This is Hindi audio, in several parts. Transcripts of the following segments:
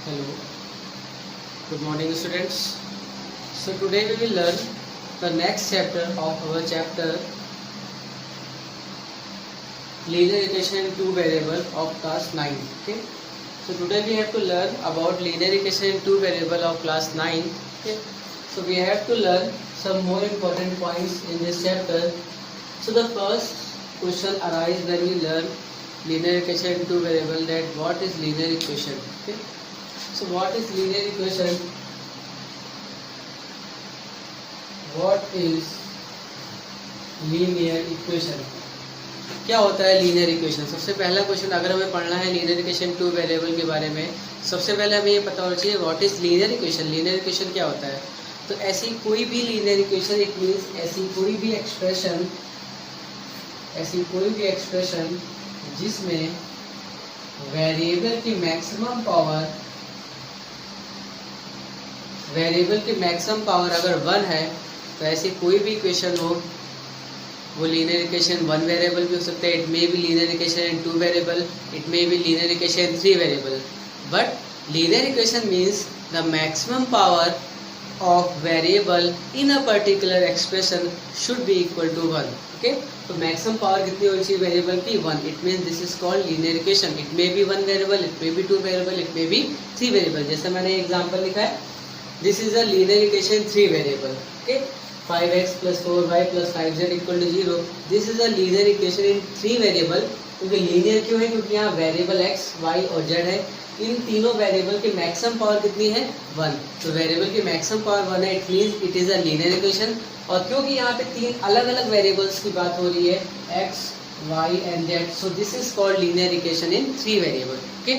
Hello, good morning students. So today we will learn the next chapter of our chapter linear equation in two variable of class 9. Okay. So today we have to learn about linear equation in two variable of class 9. Okay. So we have to learn some more important points in this chapter. So the first question arises when we learn linear equation in two variable, that what is linear equation. Okay. So what is linear equation? What is linear equation? क्या होता है लीनियर इक्वेशन? सबसे पहला क्वेश्चन अगर हमें पढ़ना है लीनियर इक्वेशन टू वेरिएबल के बारे में, सबसे पहले हमें ये पता होना चाहिए what is linear equation. Linear equation क्या होता है? तो ऐसी कोई भी लीनियर इक्वेशन, इट मीन्स ऐसी कोई भी एक्सप्रेशन जिसमें वेरिएबल की मैक्सिमम पावर अगर 1 है, तो ऐसी कोई भी इक्वेशन हो, वो लीनियर इक्वेशन 1 वेरिएबल भी हो सकता है. It may be linear equation in 2 variable, it may be linear equation in 3 variable. But linear equation means the maximum power of variable in a particular expression should be equal to 1. Okay, तो मैक्सिमम पावर कितनी होनी चाहिए वेरिएबल की? 1. It means this is called linear equation. It may be 1 variable, it may be 2 variable, it may be 3 variable. जैसे मैंने एग्जांपल लिखा है, this is a linear equation 3 variable. Okay, 5x plus 4y plus 5z equal to 0. This is a linear equation in 3 variable. क्योंकि लीनियर क्यों है? क्योंकि यहाँ वेरिएबल x, y और z है. इन तीनों वेरिएबल की मैक्सिमम पावर कितनी है? 1. तो वेरिएबल की मैक्सिमम पावर 1 है, it means it is a linear equation. और क्योंकि यहाँ पे 3 अलग अलग वेरिएबल्स की बात हो रही है, x, y and z, so this is called linear equation in 3 variable. Okay,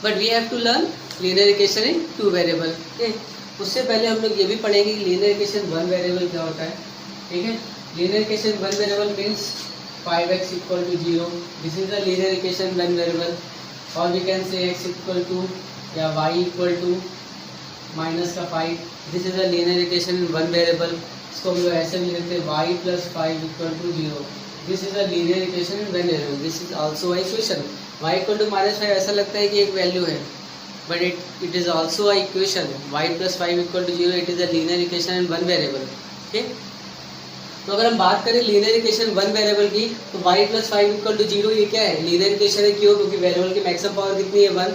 but we have to learn linear equation in 2 variable. Okay, उससे पहले हम लोग ये भी पढ़ेंगे कि लीनियर इक्वेशन 1 वेरिएबल क्या होता है. ठीक है, linear equation 1 variable means 5x equal to 0. This is the linear equation 1 variable. और we can say x equal to या y इक्वल टू माइनस का 5. This is the linear equation in 1 variable. इसको हम लोग ऐसे भी लिखते हैं y plus 5 equal to 0. This is the linear equation in 1 variable. This is also equation. y equal to minus 5 ऐसा लगता है कि एक वैल्यू है, but it is also a equation. y plus 5 equal to 0, it is a linear equation in 1 variable. Okay, तो अगर हम बात करें लीनियर इक्वेशन 1 वेरिएबल की, तो y plus 5 equal to 0 ये क्या है? लीनियर इक्वेशन है. क्यों? क्योंकि वेरिएबल की मैक्सिमम पावर कितनी है? 1.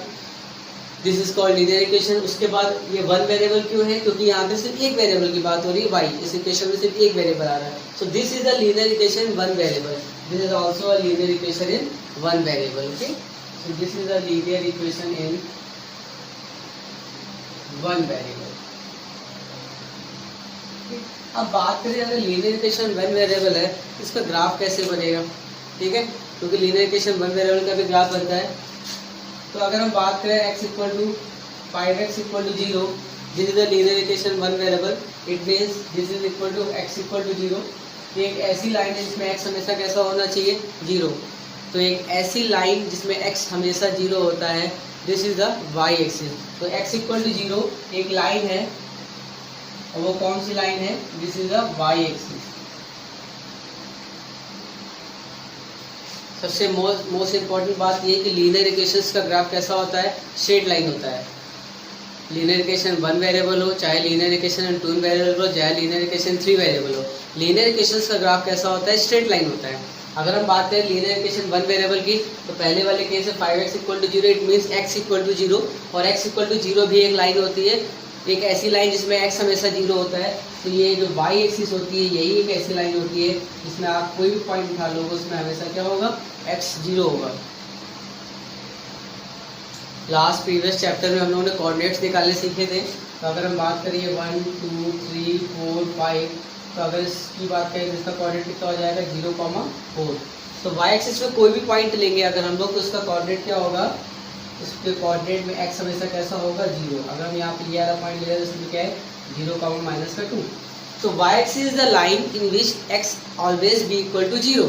This is called linear equation. उसके बाद ये 1 वेरिएबल क्यों है? क्योंकि यहाँ पे सिर्फ एक वेरिएबल की बात हो रही है, y. इस इक्वेशन में सिर्फ एक वेरिएबल आ रहा है. सो this is the linear equation in 1 variable. This is also a linear equation in 1 variable. Okay, so this is a linear equation in 1 variable. अब बात करें अगर लीनियर इक्वेशन 1 वेरिएबल है, इसका ग्राफ कैसे बनेगा? ठीक है, क्योंकि लीनियर इक्वेशन 1 वेरिएबल का भी ग्राफ बनता है. तो अगर हम बात करें x equal to 5x equal to 0, this is the linear equation 1 variable. It means this is equal to x equal to 0. एक ऐसी लाइन है जिसमें x हमेशा कैसा होना चाहिए? 0. तो एक ऐसी लाइन जिसमें x हमेशा 0 होता है, this is the y axis. तो x इक्वल टू 0 एक लाइन है, और वो कौन सी लाइन है? This is the y axis. सबसे मोस्ट इम्पोर्टेंट बात ये कि लीनियर इक्वेशंस का ग्राफ कैसा होता है? स्ट्रेट लाइन होता है. लीनियर इक्वेशन 1 वेरिएबल हो, चाहे लीनियर इक्वेशन 2 वेरिएबल हो, चाहे लीनियर इक्वेशन 3 वेरिएबल हो, लीनियर इक्वेशंस का ग्राफ कैसा होता है? स्ट्रेट लाइन होता है. अगर हम बात करें लीनियर इक्वेशन 1 वेरिएबल की, तो पहले वाले केस है 5x equal to 0, it means x equal to 0. और x इक्वल टू 0 भी एक लाइन होती है, एक ऐसी लाइन जिसमें x हमेशा 0 होता है. तो ये जो y एक्सिस होती है, यही एक ऐसी लाइन होती है जिसमें आप कोई भी पॉइंट उठा लोगे, उसमें हमेशा क्या होगा? x 0 होगा. लास्ट प्रीवियस चैप्टर में हम लोगों ने कोऑर्डिनेट्स निकालने सीखे थे. तो अगर हम बात करिए 1 2 3 4 5, तो अगर इसकी बात करें तो इसका कोऑर्डिनेट कितना हो जाएगा? 0, 4. तो y एक्सिस में कोई भी पॉइंट लेंगे अगर हम लोग, तो उसका कोऑर्डिनेट क्या होगा? उसके कोऑर्डिनेट में x हमेशा कैसा होगा? 0. अगर हम यहाँ पे ये वाला पॉइंट ले रहे हैं, तो इसमें क्या है? 0, माइनस का 2. तो y axis is the line in which x always be equal to 0.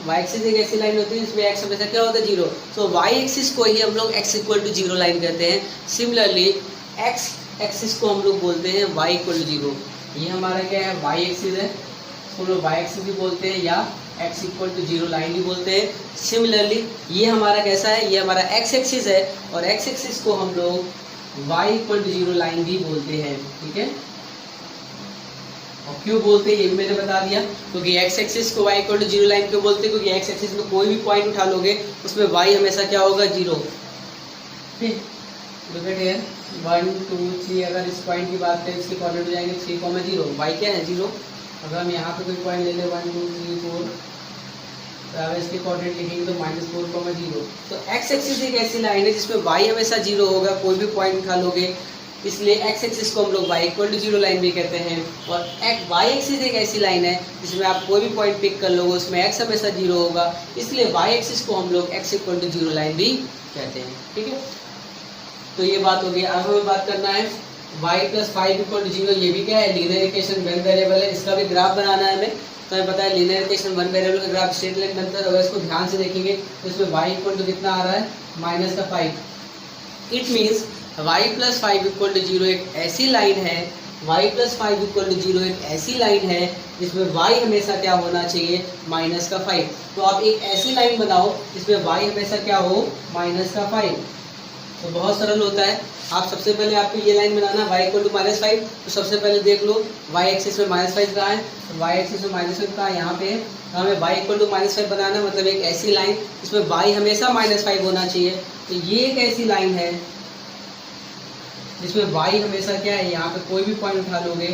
y axis एक ऐसी लाइन होती है जिसमें x हमेशा क्या होता है? 0. तो y एक्सिस को ही हम लोग x इक्वल टू 0 लाइन कहते हैं. सिमिलरली x एक्सिस को हम लोग बोलते हैं y इक्वल टू 0. ये हमारा क्या है? y एक्सिस है, तो लोग y एक्सिस भी बोलते हैं या x इक्वल टू 0 लाइन भी बोलते हैं। सिमिलरली ये हमारा कैसा है, ये हमारा x एक्सिस है और x एक्सिस को हम लोग y इक्वल टू 0 लाइन भी बोलते हैं। ठीक है, और क्यों बोलते हैं ये भी मैंने बता दिया, क्योंकि x एक्सिस को y इक्वल टू 0 लाइन क्यों बोलते हैं, क्योंकि x एक्सिस में कोई भी पॉइंट उठा लोगे उसमें y हमेशा क्या होगा, 0। लुक एट हियर 1 2 3, अगर इस पॉइंट की बात करें इसके कोऑर्डिनेट हो जाएंगे 3, 0, y क्या है 0। अगर हम यहाँ पे कोई पॉइंट ले लें 1 2 3 4, तो अगर इसके कोऑर्डिनेट लिखेंगे तो -4, 0। तो x एक्सिस एक ऐसी लाइन है जिसमें y हमेशा 0 होगा, कोई भी पॉइंट उठा लोगे, इसलिए x एक्सिस को हम लोग y इक्वल टू 0 लाइन भी कहते हैं। और y एक्सिस एक ऐसी लाइन है जिसमें आप कोई भी पॉइंट पिक कर लोगे उसमें x हमेशा 0 होगा, इसलिए y एक्सिस को हम लोग x इक्वल टू 0 लाइन भी कहते हैं। ठीक है, तो ये बात होगी। अब हमें बात करना है y प्लस 5 इक्वल टू 0, ये भी क्या है, लीनियर इक्वेशन वन वेरिएबल है, इसका भी ग्राफ बनाना है हमें। तो हमें पता है लीनियर इक्वेशन वन वेरिएबल का ग्राफ स्ट्रेट लाइन बनता है। अगर इसको ध्यान से देखेंगे तो इसमें y इक्वल टू कितना आ रहा है, -5। It means y plus 5 equal to 0 एक ऐसी लाइन है, y प्लस 5 इक्वल टू 0 एक ऐसी लाइन है जिसमें y हमेशा क्या होना चाहिए, -5। तो आप एक ऐसी लाइन बनाओ जिसमें y हमेशा क्या हो, -5। तो बहुत सरल होता है। आप सबसे पहले आपको ये लाइन बनाना y इक्वल टू -5, तो सबसे पहले देख लो y एक्सिस में -5 कहाँ है, तो y एक्सिस में -5 कहाँ है, यहाँ पे है। तो हमें y इक्वल टू -5 बनाना, मतलब एक ऐसी लाइन जिसमें y हमेशा -5 होना चाहिए। तो ये एक ऐसी लाइन है जिसमें y हमेशा क्या है, यहाँ पे कोई भी पॉइंट उठा लोगे,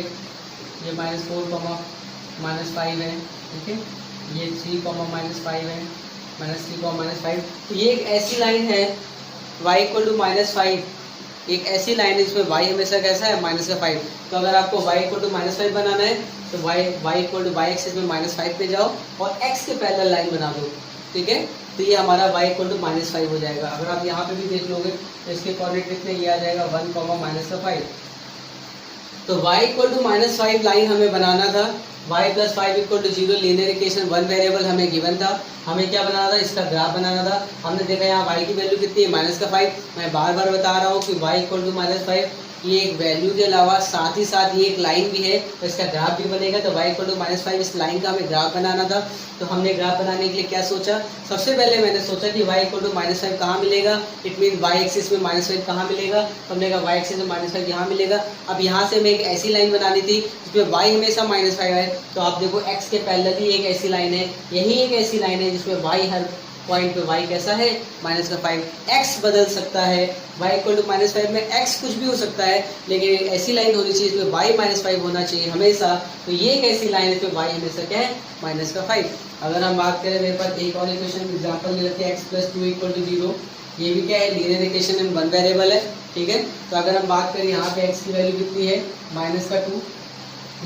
ये -4, -5 है, ठीक है, ये 3, -5 है, -3, -5। तो ये एक ऐसी लाइन है y इक्वल टू -5, एक ऐसी लाइन है जिसमें y हमेशा कैसा है, -5। तो अगर आपको y इक्वल टू -5 बनाना है तो y equal to y axis में -5 पे जाओ और x के पैरेलल लाइन बना दो। ठीक है, तो ये हमारा y इक्वल टू -5 हो जाएगा। अगर आप यहाँ पे भी देख लोगे तो इसके कोऑर्डिनेट कितने, ये आ जाएगा 1, -5। तो y इक्वल टू -5 लाइन हमें बनाना था, y plus 5 equal to 0 linear equation one variable हमें गिवन था। हमें क्या बनाना था, इसका ग्राफ बनाना था। हमने देखा यहाँ y की वैल्यू कितनी है, -5। मैं बार बार बता रहा हूँ कि y इक्वल टू -5 ये एक वैल्यू के अलावा साथ ही साथ ये एक लाइन भी है, तो इसका ग्राफ भी बनेगा। तो y इक्वल टू -5 इस लाइन का हमें ग्राफ बनाना था। तो हमने ग्राफ बनाने के लिए क्या सोचा, सबसे पहले मैंने सोचा कि y इक्वल टू -5 कहाँ मिलेगा, इट मीन y एक्सिस में -5 कहाँ मिलेगा। हमने कहा y एक्सिस में -5 यहाँ मिलेगा। अब यहाँ से हमें एक ऐसी लाइन बनानी थी जिसमें y हमेशा -5 है। तो आप देखो x के पैरेलल ही एक ऐसी लाइन है, यही एक ऐसी लाइन है जिसमें y हर पॉइंट पे y कैसा है, -5। x बदल सकता है, y इक्वल टू -5 में x कुछ भी हो सकता है, लेकिन एक ऐसी लाइन होनी चाहिए जिसमें y -5 होना चाहिए हमेशा। तो ये एक ऐसी लाइन है जिसमें y हमेशा क्या है, -5। अगर हम बात करें, मेरे पास एक और इक्वेशन एग्जांपल ले लेते हैं, x प्लस 2 इक्वल टू 0। ये भी क्या है, लीनियर इक्वेशन में वन वेरिएबल है। ठीक है, तो अगर हम बात करें यहाँ पे x की वैल्यू कितनी है, -2,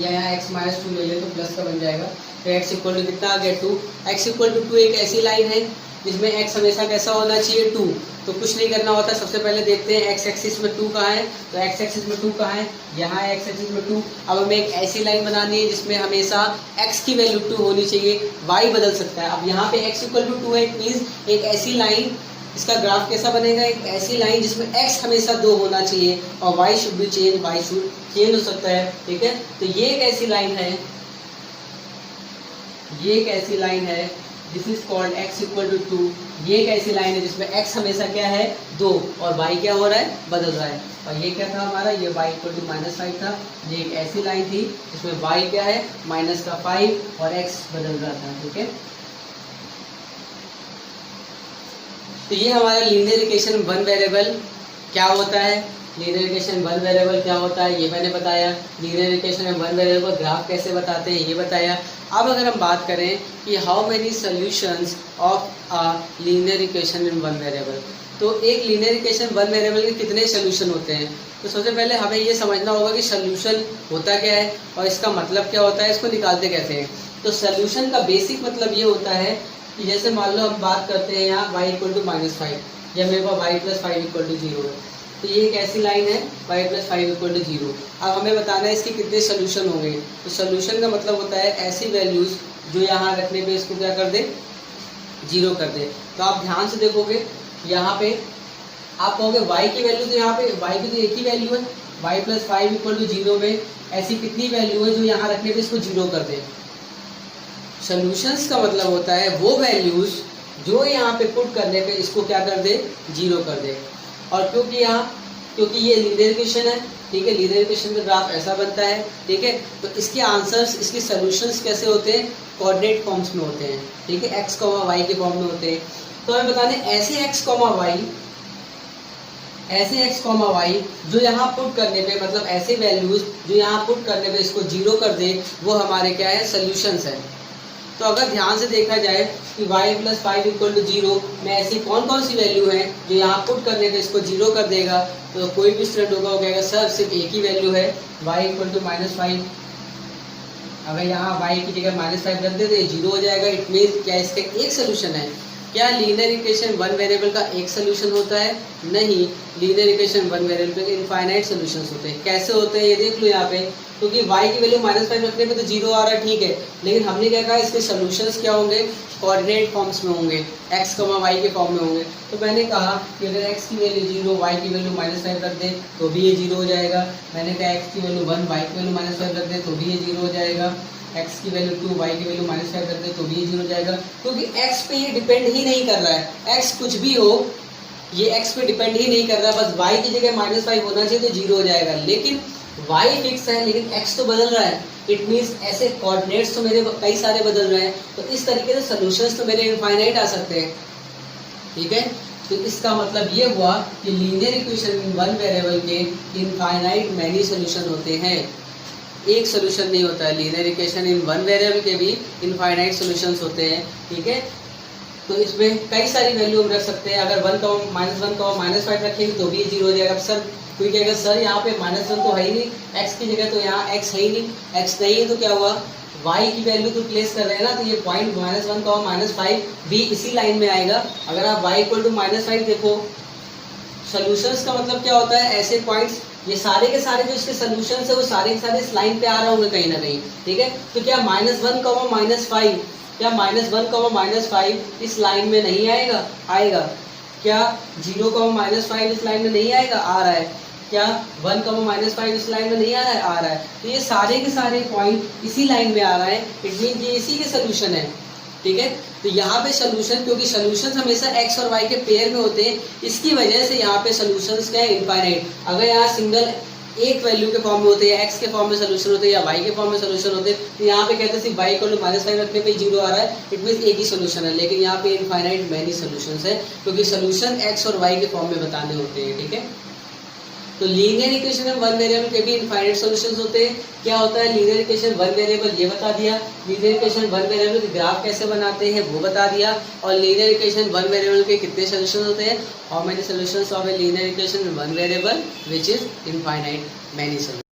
या यहाँ x -2 ले ले तो प्लस का बन जाएगा। तो x इक्वल टू कितना आ गया, 2। x इक्वल टू 2 एक ऐसी लाइन है जिसमें x हमेशा कैसा होना चाहिए, 2। तो कुछ नहीं करना होता, सबसे पहले देखते हैं x एक्सिस में 2 कहाँ है। तो x एक्सिस में 2 कहाँ है, यहाँ है x एक्सिस में 2। अब हमें एक ऐसी लाइन बनानी है जिसमें हमेशा x की वैल्यू 2 होनी चाहिए, y बदल सकता है। अब यहाँ पे x इक्वल टू 2 है, इट मीन्स एक ऐसी लाइन, इसका ग्राफ कैसा बनेगा, एक ऐसी लाइन जिसमें x हमेशा 2 होना चाहिए और y should be change, y should change हो सकता है। ठीक है, तो ये एक ऐसी लाइन है, ये एक ऐसी लाइन है, this is called x equal to 2। ये एक ऐसी लाइन है जिसमें x हमेशा क्या है, 2, और y क्या हो रहा है, बदल रहा है। और ये क्या था हमारा, ये y इक्वल टू -5 था। ये एक ऐसी लाइन थी जिसमें y क्या है, -5 और x बदल रहा था। ठीक है, तो ये हमारा लीनियर इक्वेशन वन वेरिएबल क्या होता है, लीनियर इक्वेशन वन वेरिएबल क्या होता है ये मैंने बताया। लीनियर इक्वेशन में वन वेरिएबल को ग्राफ कैसे बताते हैं ये बताया। अब अगर हम बात करें कि how many solutions of a linear equation in one variable, तो एक लीनियर इक्वेशन वन वेरिएबल के कितने सॉल्यूशन होते हैं। तो सबसे पहले हमें ये समझना होगा कि सॉल्यूशन होता क्या है और इसका मतलब क्या होता है, इसको निकालते कैसे हैं। तो सॉल्यूशन का बेसिक मतलब ये होता है कि जैसे मान लो हम बात करते हैं यहाँ y इक्वल टू -5, या मेरे पास y प्लस 5 इक्वल टू 0 है। तो ये एक ऐसी लाइन है y प्लस 5 इक्वल टू 0। अब हमें बताना है इसके कितने सोल्यूशन होंगे। तो सोल्यूशन का मतलब होता है ऐसी वैल्यूज़ जो यहाँ रखने पे इसको क्या कर दे, 0 कर दे। तो आप ध्यान से देखोगे, यहाँ पे आप कहोगे y की वैल्यू, तो यहाँ पे y की तो एक ही वैल्यू है, y प्लस 5 इक्वल टू 0 में ऐसी कितनी वैल्यू है जो यहाँ रखने पे इसको 0 कर दे। सॉल्यूशंस का मतलब होता है वो वैल्यूज जो यहाँ पे पुट करने पे इसको क्या कर दे, जीरो कर दे। और क्योंकि ये लीनियर इक्वेशन है, ठीक है, लीनियर इक्वेशन का ग्राफ ऐसा बनता है, ठीक है, तो इसके आंसर्स, इसके सॉल्यूशंस कैसे होते हैं, कोऑर्डिनेट फॉर्म्स में होते हैं, ठीक है, x, y के फॉर्म में होते हैं। तो हमें बताने ऐसे x, y जो यहाँ पुट करने पे, मतलब ऐसे वैल्यूज जो यहाँ पुट करने पे इसको जीरो कर दे, वो हमारे क्या है, सॉल्यूशंस है। तो अगर ध्यान से देखा जाए कि y + 5 = 0 में ऐसी कौन कौन सी वैल्यू है जो यहाँ पुट करने पे इसको जीरो कर देगा, तो कोई भी स्टूडेंट होगा वो कहेगा सर सिर्फ एक ही वैल्यू है, y = -5। अगर यहाँ y की जगह -5 रख देते जीरो हो जाएगा। इट मीन क्या इसका एक सोल्यूशन है? क्या लीनियर इक्वेशन वन वेरिएबल का एक सोल्यूशन होता है? नहीं, लीनियर इक्वेशन वन वेरिएबल के इनफाइनाइट सोल्यूशंस होते हैं। कैसे होते हैं ये देख लो यहाँ पे, क्योंकि y की वैल्यू -5 रखने पे तो जीरो आ रहा है, ठीक है, लेकिन हमने क्या कहा इसके सोल्यूशंस क्या होंगे, कोऑर्डिनेट फॉर्म्स में होंगे, x, y के फॉर्म में होंगे। तो मैंने कहा कि अगर x की वैल्यू 0, y की वैल्यू -5 रख दे तो भी ये जीरो हो जाएगा। मैंने कहा x की वैल्यू 1, y की वैल्यू -5 रख दे तो भी ये जीरो हो जाएगा। x की वैल्यू 2, y की वैल्यू -5 रख दे तो भी ये जीरो हो जाएगा, क्योंकि x पे ये डिपेंड ही नहीं कर रहा है। x कुछ भी हो, ये x पे डिपेंड ही नहीं कर रहा है, बस y की जगह -5 होना चाहिए तो जीरो हो जाएगा। लेकिन y फिक्स है लेकिन x तो बदल रहा है। इट मीन्स ऐसे कोऑर्डिनेट्स तो मेरे कई सारे बदल रहे हैं, तो इस तरीके से सॉल्यूशंस तो मेरे इनफाइनाइट आ सकते हैं, ठीक है। तो इसका मतलब ये हुआ कि linear equation in one variable के इनफाइनाइट मैनी सॉल्यूशन होते हैं, एक सोल्यूशन नहीं होता है। Linear equation in one variable के भी इनफाइनाइट सॉल्यूशंस होते हैं, ठीक है। तो इसमें कई सारी वैल्यू हम रख सकते हैं। अगर 1, -5 रखेंगे तो भी ये जीरो हो जाएगा। सर कोई कहेगा सर यहाँ पे -1 तो है ही नहीं, x की जगह तो यहाँ x है ही नहीं, x नहीं है तो क्या हुआ, y की वैल्यू तो प्लेस कर रहे हैं ना, तो ये पॉइंट -1, -5 भी इसी लाइन में आएगा। अगर आप y = -5 देखो, सॉल्यूशंस का मतलब क्या होता है, ऐसे पॉइंट्स, ये सारे के सारे जो इसके सॉल्यूशंस है वो सारे के सारे इस लाइन पे आ रहे होंगे कहीं ना कहीं, ठीक है। तो क्या -1, -5, क्या -1, -5 इस लाइन में नहीं आएगा? आएगा। क्या 0, -5 इस लाइन में नहीं आएगा? आ रहा है। क्या 1, -5 इस लाइन में नहीं आ रहा है? आ रहा है। तो ये सारे के सारे पॉइंट इसी लाइन में आ रहा है, इट मीन ये इसी के सोल्यूशन है, ठीक है। तो यहाँ पे सोल्यूशन, क्योंकि सोल्यूशन हमेशा x और y के पेयर में होते हैं, इसकी वजह से यहाँ पे सोल्यूशंस क्या है, इनफाइनाइट। अगर यहाँ सिंगल एक वैल्यू के फॉर्म में होते हैं, x के फॉर्म में सोल्यूशन होते हैं या y के फॉर्म में सोल्यूशन होते हैं, तो यहाँ पे कहते हैं सिर्फ y = -5 रखने पे जीरो आ रहा है, इट मीन एक ही सोल्यूशन है। लेकिन यहाँ पे इनफाइनाइट मैनी सोल्यूशंस है, क्योंकि सोल्यूशन x और y के फॉर्म में बताने होते हैं, ठीक है। तो लीनियर इक्वेशन में वन वेरिएबल के भी इनफाइनाइट सॉल्यूशंस होते हैं। क्या होता है लीनियर इक्वेशन वन वेरिएबल, ये बता दिया। लीनियर इक्वेशन वन वेरिएबल के ग्राफ कैसे बनाते हैं वो बता दिया। और लीनियर इक्वेशन वन वेरिएबल के कितने सॉल्यूशंस होते हैं, how many solutions of a linear equation one variable which is infinite many solutions.